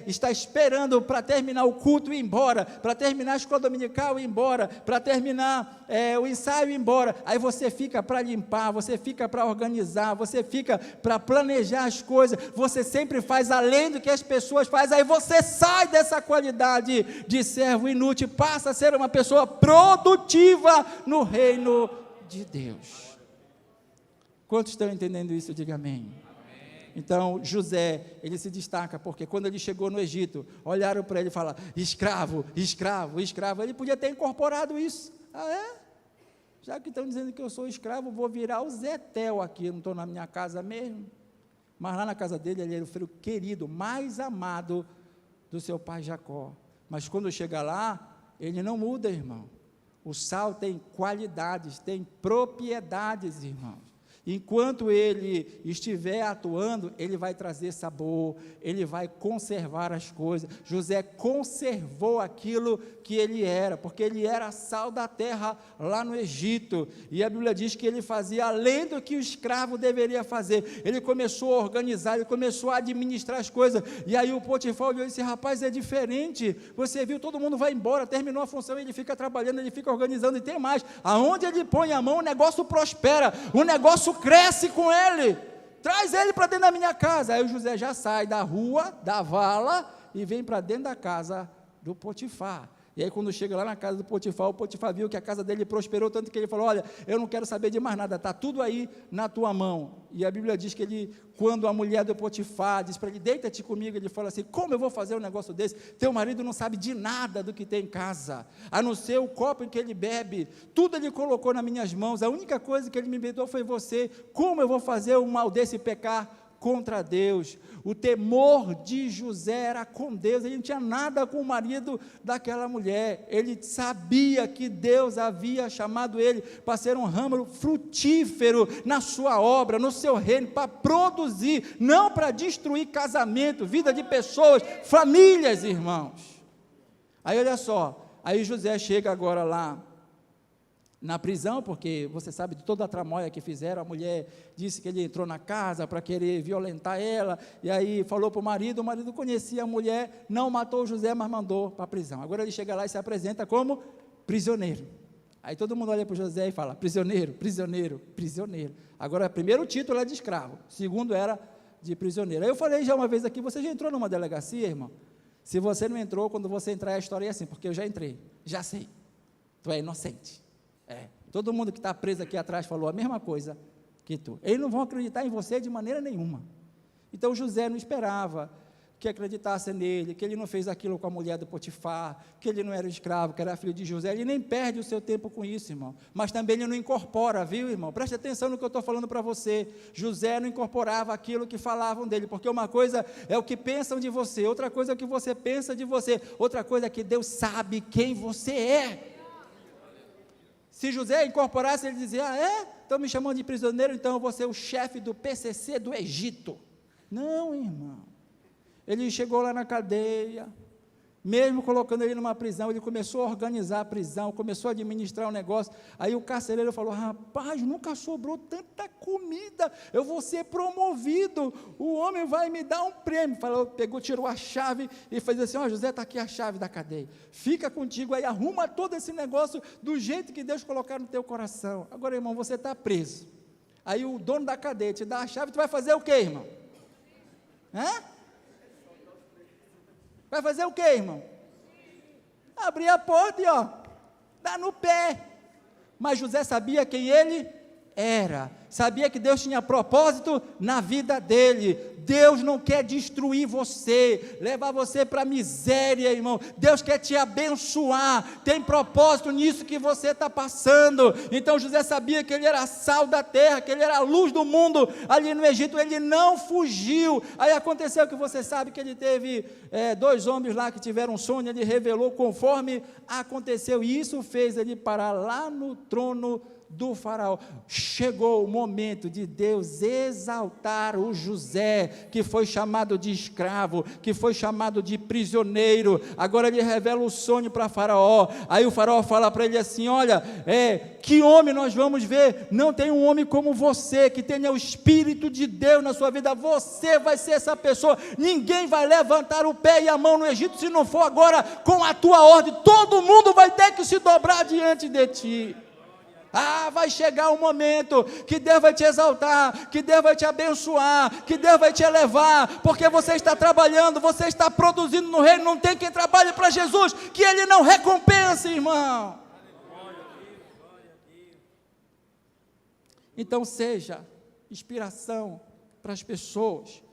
está esperando para terminar o culto e ir embora, para terminar a escola dominical e ir embora, para terminar o ensaio e ir embora. Aí você fica para limpar, você fica para organizar, você fica para planejar as coisas, você sempre faz além do que as pessoas fazem. Aí você sai dessa qualidade de servo inútil, passa a ser uma pessoa produtiva no reino de Deus. Quantos estão entendendo isso? Diga amém. Então, José, ele se destaca, porque quando ele chegou no Egito, olharam para ele e falaram, escravo, escravo, escravo. Ele podia ter incorporado isso. Já que estão dizendo que eu sou escravo, vou virar o Zetel aqui, eu não estou na minha casa mesmo. Mas lá na casa dele, ele era o filho querido, mais amado do seu pai Jacó. Mas quando chega lá, ele não muda, irmão. O sal tem qualidades, tem propriedades, irmãos. Enquanto ele estiver atuando, ele vai trazer sabor, ele vai conservar as coisas. José conservou aquilo que ele era, porque ele era sal da terra lá no Egito, e a Bíblia diz que ele fazia além do que o escravo deveria fazer. Ele começou a organizar, ele começou a administrar as coisas, e aí o Potifar olhou e disse, rapaz, é diferente, você viu, todo mundo vai embora, terminou a função, ele fica trabalhando, ele fica organizando, e tem mais, aonde ele põe a mão, o negócio prospera, o negócio cresce com ele, traz ele para dentro da minha casa. Aí o José já sai da rua, da vala, e vem para dentro da casa do Potifar. E aí quando chega lá na casa do Potifar, o Potifar viu que a casa dele prosperou, tanto que ele falou, olha, eu não quero saber de mais nada, está tudo aí na tua mão. E a Bíblia diz que ele, quando a mulher do Potifar diz para ele, deita-te comigo, ele fala assim, como eu vou fazer um negócio desse? Teu marido não sabe de nada do que tem em casa, a não ser o copo em que ele bebe, tudo ele colocou nas minhas mãos, a única coisa que ele me perdoou foi você, como eu vou fazer um mal desse pecar contra Deus. O temor de José era com Deus, ele não tinha nada com o marido daquela mulher, ele sabia que Deus havia chamado ele para ser um ramo frutífero na sua obra, no seu reino, para produzir, não para destruir casamento, vida de pessoas, famílias, irmãos. Aí olha só, aí José chega agora lá na prisão, porque você sabe de toda a tramóia que fizeram, a mulher disse que ele entrou na casa para querer violentar ela, e aí falou para o marido conhecia a mulher, não matou José, mas mandou para a prisão. Agora ele chega lá e se apresenta como prisioneiro. Aí todo mundo olha para José e fala, prisioneiro, prisioneiro, prisioneiro. Agora, primeiro o título é de escravo, segundo era de prisioneiro. Aí eu falei já uma vez aqui, você já entrou numa delegacia, irmão? Se você não entrou, quando você entrar, a história é assim, porque eu já entrei, já sei, tu é inocente. Todo mundo que está preso aqui atrás falou a mesma coisa que tu. Eles não vão acreditar em você de maneira nenhuma. Então José não esperava que acreditasse nele, que ele não fez aquilo com a mulher do Potifar, que ele não era escravo, que era filho de José. Ele nem perde o seu tempo com isso, irmão. Mas também ele não incorpora, viu, irmão? Preste atenção no que eu estou falando para você. José não incorporava aquilo que falavam dele, porque uma coisa é o que pensam de você, outra coisa é o que você pensa de você, outra coisa é que Deus sabe quem você é. Se José incorporasse, ele dizia, estão me chamando de prisioneiro, então eu vou ser o chefe do PCC do Egito. Não, irmão. Ele chegou lá na cadeia, mesmo colocando ele numa prisão, ele começou a organizar a prisão, começou a administrar o negócio. Aí o carcereiro falou, rapaz, nunca sobrou tanta comida, eu vou ser promovido, o homem vai me dar um prêmio. Falou, pegou, tirou a chave e fez assim, José, está aqui a chave da cadeia, fica contigo aí, arruma todo esse negócio do jeito que Deus colocar no teu coração. Agora, irmão, você está preso, aí o dono da cadeia te dá a chave, tu vai fazer o quê, irmão? Vai fazer o quê, irmão? Abrir a porta e dá no pé. Mas José sabia quem ele era, sabia que Deus tinha propósito na vida dele. Deus não quer destruir você, levar você para a miséria, irmão. Deus quer te abençoar, tem propósito nisso que você está passando. Então José sabia que ele era sal da terra, que ele era a luz do mundo ali no Egito. Ele não fugiu. Aí aconteceu que você sabe que ele teve 2 homens lá que tiveram um sonho, ele revelou conforme aconteceu, e isso fez ele parar lá no trono do faraó. Chegou o momento de Deus exaltar o José, que foi chamado de escravo, que foi chamado de prisioneiro. Agora ele revela o sonho para faraó. Aí o faraó fala para ele assim, olha, que homem nós vamos ver? Não tem um homem como você, que tenha o Espírito de Deus na sua vida. Você vai ser essa pessoa, ninguém vai levantar o pé e a mão no Egito, se não for agora com a tua ordem. Todo mundo vai ter que se dobrar diante de ti. Vai chegar um momento que Deus vai te exaltar, que Deus vai te abençoar, que Deus vai te elevar, porque você está trabalhando, você está produzindo no reino. Não tem quem trabalhe para Jesus que Ele não recompense, irmão. Então seja inspiração para as pessoas.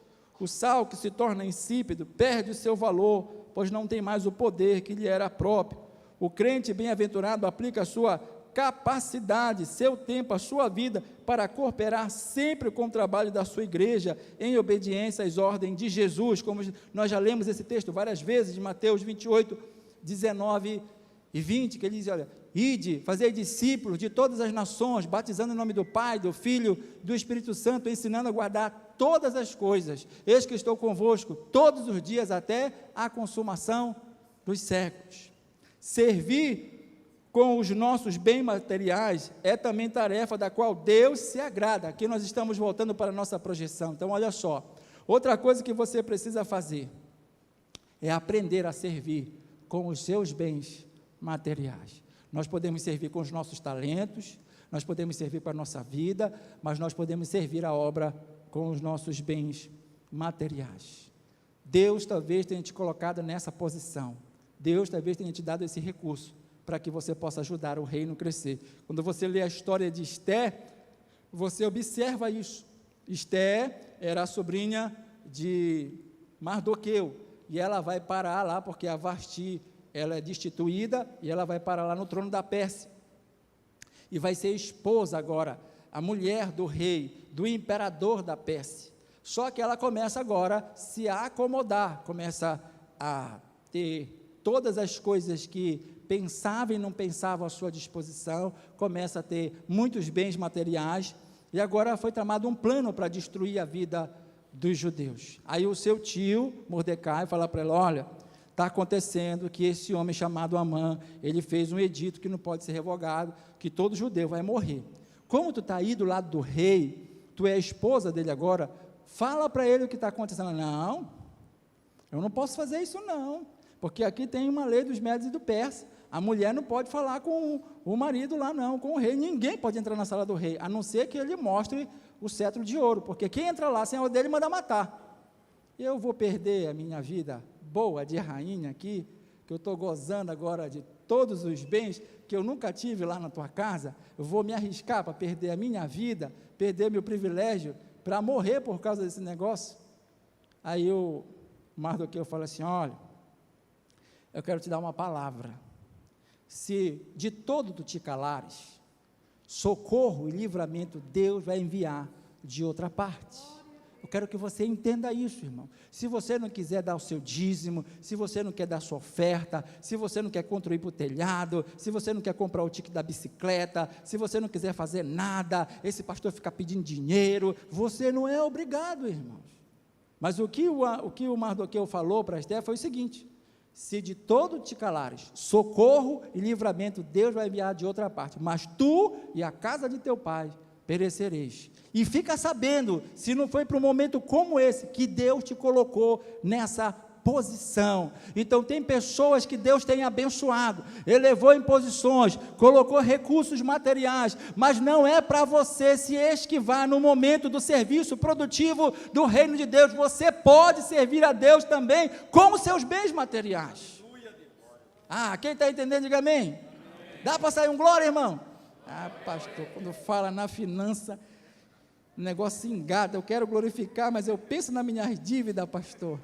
O sal que se torna insípido perde o seu valor, pois não tem mais o poder que lhe era próprio. O crente bem-aventurado aplica a sua capacidade, seu tempo, a sua vida, para cooperar sempre com o trabalho da sua igreja, em obediência às ordens de Jesus, como nós já lemos esse texto várias vezes, de Mateus 28, 19 e 20, que ele diz, olha, ide, fazei discípulos de todas as nações, batizando em nome do Pai, do Filho, do Espírito Santo, ensinando a guardar todas as coisas, eis que estou convosco todos os dias, até a consumação dos séculos. Servir com os nossos bens materiais é também tarefa da qual Deus se agrada. Aqui nós estamos voltando para a nossa projeção. Então olha só, outra coisa que você precisa fazer é aprender a servir com os seus bens materiais. Nós podemos servir com os nossos talentos, nós podemos servir para a nossa vida, mas nós podemos servir a obra com os nossos bens materiais. Deus talvez tenha te colocado nessa posição, Deus talvez tenha te dado esse recurso, para que você possa ajudar o reino a crescer. Quando você lê a história de Esté, você observa isso. Esté era a sobrinha de Mardoqueu, e ela vai parar lá, porque a Vasti, ela é destituída, e ela vai parar lá no trono da Pérsia, e vai ser esposa agora, a mulher do rei, do imperador da Pérsia. Só que ela começa agora a se acomodar, começa a ter todas as coisas que pensava e não pensava à sua disposição, começa a ter muitos bens materiais, e agora foi tramado um plano para destruir a vida dos judeus. Aí o seu tio, Mordecai, fala para ela, olha, está acontecendo que esse homem chamado Amã, ele fez um edito que não pode ser revogado, que todo judeu vai morrer. Como tu está aí do lado do rei, tu é a esposa dele agora, fala para ele o que está acontecendo. Não, eu não posso fazer isso não, porque aqui tem uma lei dos Medos e do Persa, a mulher não pode falar com o marido lá não, com o rei, ninguém pode entrar na sala do rei, a não ser que ele mostre o cetro de ouro, porque quem entra lá sem a ordem dele manda matar. Eu vou perder a minha vida boa de rainha aqui, que eu estou gozando agora de todos os bens que eu nunca tive lá na tua casa, eu vou me arriscar para perder a minha vida, perder meu privilégio, para morrer por causa desse negócio? Aí o Mardoqueu fala assim, olha, eu quero te dar uma palavra, se de todo tu te calares, socorro e livramento Deus vai enviar de outra parte. Eu quero que você entenda isso, irmão. Se você não quiser dar o seu dízimo, se você não quer dar a sua oferta, se você não quer contribuir para o telhado, se você não quer comprar o ticket da bicicleta, se você não quiser fazer nada, esse pastor ficar pedindo dinheiro, você não é obrigado, irmãos. Mas o que o Mardoqueu falou para Esther foi o seguinte, se de todo te calares, socorro e livramento Deus vai enviar de outra parte, mas tu e a casa de teu pai perecereis. E fica sabendo, se não foi para um momento como esse, que Deus te colocou nessa posição. Então tem pessoas que Deus tem abençoado, elevou em posições, colocou recursos materiais, mas não é para você se esquivar no momento do serviço produtivo do reino de Deus. Você pode servir a Deus também com os seus bens materiais. Quem está entendendo, diga amém. Dá para sair um glória, irmão? Pastor, quando fala na finança, o negócio se engata, eu quero glorificar, mas eu penso nas minhas dívidas, pastor.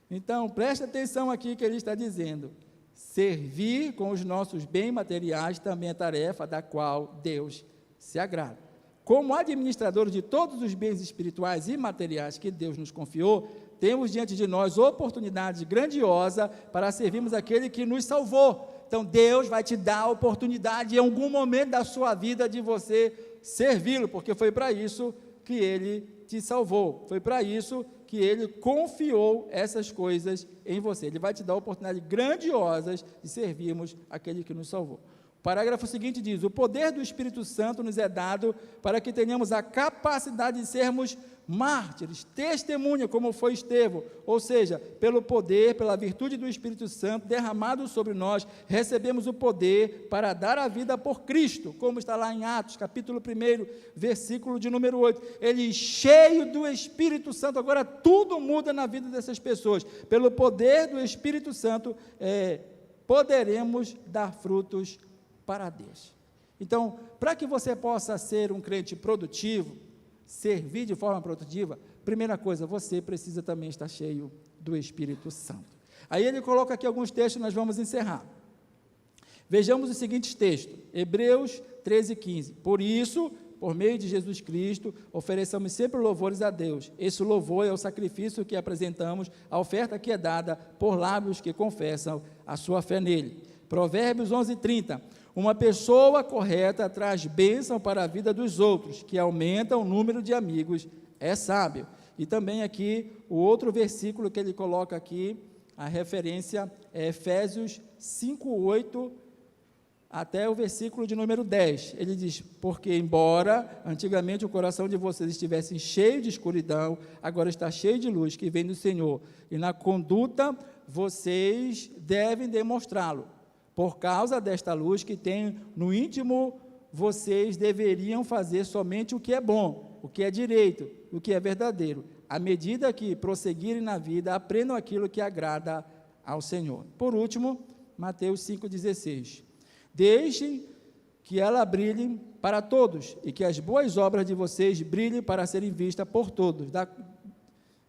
Então, preste atenção aqui que ele está dizendo, servir com os nossos bens materiais também é tarefa da qual Deus se agrada. Como administradores de todos os bens espirituais e materiais que Deus nos confiou, temos diante de nós oportunidade grandiosa para servirmos aquele que nos salvou. Então, Deus vai te dar a oportunidade em algum momento da sua vida de você servi-lo, porque foi para isso que Ele te salvou, foi para isso que Ele confiou essas coisas em você. Ele vai te dar oportunidades grandiosas de servirmos aquele que nos salvou. O parágrafo seguinte diz, o poder do Espírito Santo nos é dado para que tenhamos a capacidade de sermos mártires, testemunha, como foi Estevão, ou seja, pelo poder, pela virtude do Espírito Santo derramado sobre nós, recebemos o poder para dar a vida por Cristo, como está lá em Atos, capítulo 1, versículo de número 8, ele cheio do Espírito Santo, agora tudo muda na vida dessas pessoas, pelo poder do Espírito Santo, poderemos dar frutos para Deus. Então, para que você possa ser um crente produtivo, servir de forma produtiva, primeira coisa, você precisa também estar cheio do Espírito Santo. Aí ele coloca aqui alguns textos, nós vamos encerrar. Vejamos os seguintes textos, Hebreus 13:15, por isso, por meio de Jesus Cristo, ofereçamos sempre louvores a Deus, esse louvor é o sacrifício que apresentamos, a oferta que é dada por lábios que confessam a sua fé nele. Provérbios 11:30, uma pessoa correta traz bênção para a vida dos outros, que aumenta o número de amigos, é sábio. E também aqui, o outro versículo que ele coloca aqui, a referência é Efésios 5:8, até o versículo de número 10, ele diz, porque embora antigamente o coração de vocês estivesse cheio de escuridão, agora está cheio de luz que vem do Senhor, e na conduta vocês devem demonstrá-lo. Por causa desta luz que tem no íntimo, vocês deveriam fazer somente o que é bom, o que é direito, o que é verdadeiro. À medida que prosseguirem na vida, aprendam aquilo que agrada ao Senhor. Por último, Mateus 5,16. Deixem que ela brilhe para todos, e que as boas obras de vocês brilhem para serem vistas por todos,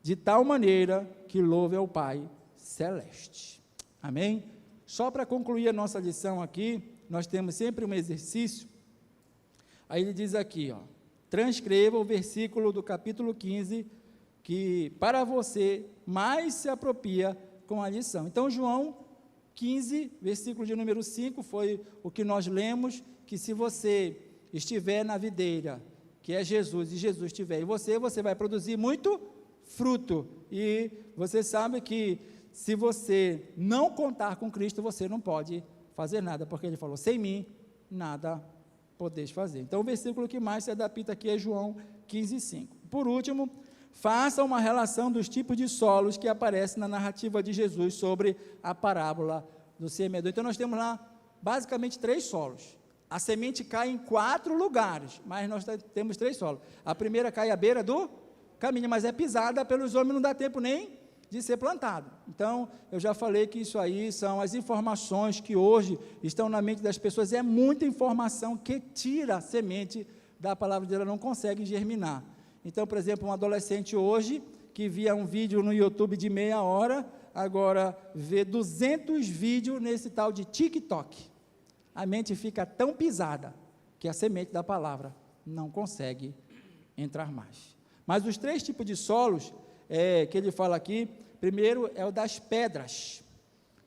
de tal maneira que louve ao Pai Celeste. Amém? Só para concluir a nossa lição aqui, nós temos sempre um exercício, aí ele diz aqui, transcreva o versículo do capítulo 15, que para você mais se apropria com a lição. Então, João 15, versículo de número 5, foi o que nós lemos, que se você estiver na videira, que é Jesus, e Jesus estiver em você, você vai produzir muito fruto. E você sabe que se você não contar com Cristo, você não pode fazer nada, porque ele falou, sem mim, nada podeis fazer. Então, o versículo que mais se adapta aqui é João 15, 5. Por último, faça uma relação dos tipos de solos que aparecem na narrativa de Jesus sobre a parábola do semeador. Então, nós temos lá, basicamente, 3 solos. A semente cai em 4 lugares, mas nós temos 3 solos. A primeira cai à beira do caminho, mas é pisada pelos homens, não dá tempo nem de ser plantado. Então, eu já falei que isso aí são as informações que hoje estão na mente das pessoas, é muita informação que tira a semente da palavra de Deus, ela não consegue germinar. Então, por exemplo, um adolescente hoje, que via um vídeo no YouTube de meia hora, agora vê 200 vídeos nesse tal de TikTok. A mente fica tão pisada, que a semente da palavra não consegue entrar mais. Mas os 3 tipos de solos, que ele fala aqui, primeiro é o das pedras.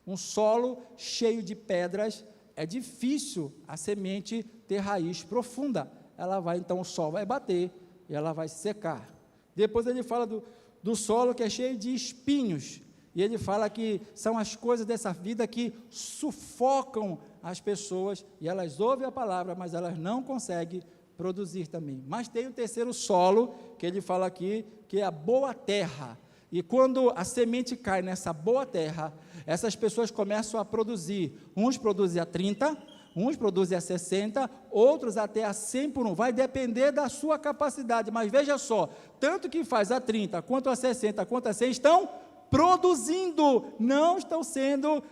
Um solo cheio de pedras, é difícil a semente ter raiz profunda. Ela vai, então o sol vai bater e ela vai se secar. Depois ele fala do solo que é cheio de espinhos, e ele fala que são as coisas dessa vida que sufocam as pessoas, e elas ouvem a palavra, mas elas não conseguem produzir também. Mas tem o terceiro solo, que ele fala aqui, que é a boa terra. E quando a semente cai nessa boa terra, essas pessoas começam a produzir. Uns produzem a 30, uns produzem a 60, outros até a 100 por 1. Vai depender da sua capacidade. Mas veja só, tanto que faz a 30, quanto a 60, quanto a 100, estão produzindo, não estão sendo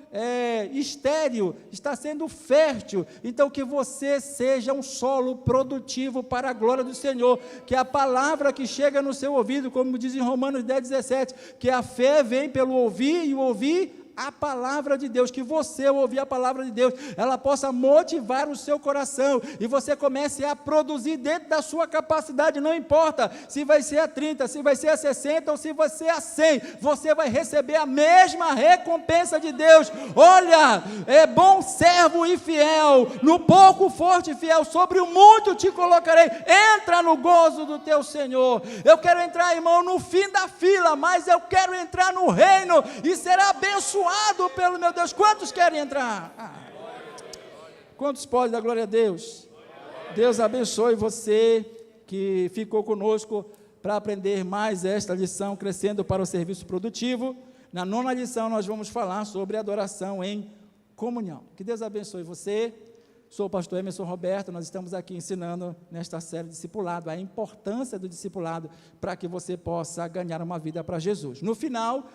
estéril, está sendo fértil. Então, que você seja um solo produtivo para a glória do Senhor, que a palavra que chega no seu ouvido, como diz em Romanos 10, 17, que a fé vem pelo ouvir, e o ouvir a palavra de Deus, que você, ao ouvir a palavra de Deus, ela possa motivar o seu coração, e você comece a produzir dentro da sua capacidade, não importa se vai ser a 30, se vai ser a 60, ou se vai ser a 100, você vai receber a mesma recompensa de Deus. Olha, é bom servo e fiel, no pouco forte e fiel, sobre o muito te colocarei, entra no gozo do teu Senhor. Eu quero entrar, irmão, no fim da fila, mas eu quero entrar no reino, e será abençoado pelo meu Deus. Quantos querem entrar? Quantos podem dar glória a Deus? Deus abençoe você que ficou conosco para aprender mais esta lição, crescendo para o serviço produtivo. Na 9ª lição nós vamos falar sobre adoração em comunhão. Que Deus abençoe você. Sou o pastor Emerson Roberto, nós estamos aqui ensinando nesta série de discipulado, a importância do discipulado para que você possa ganhar uma vida para Jesus. No final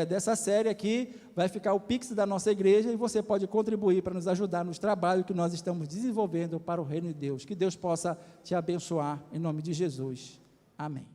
dessa série aqui, vai ficar o Pix da nossa igreja, e você pode contribuir para nos ajudar nos trabalhos que nós estamos desenvolvendo para o reino de Deus. Que Deus possa te abençoar, em nome de Jesus. Amém.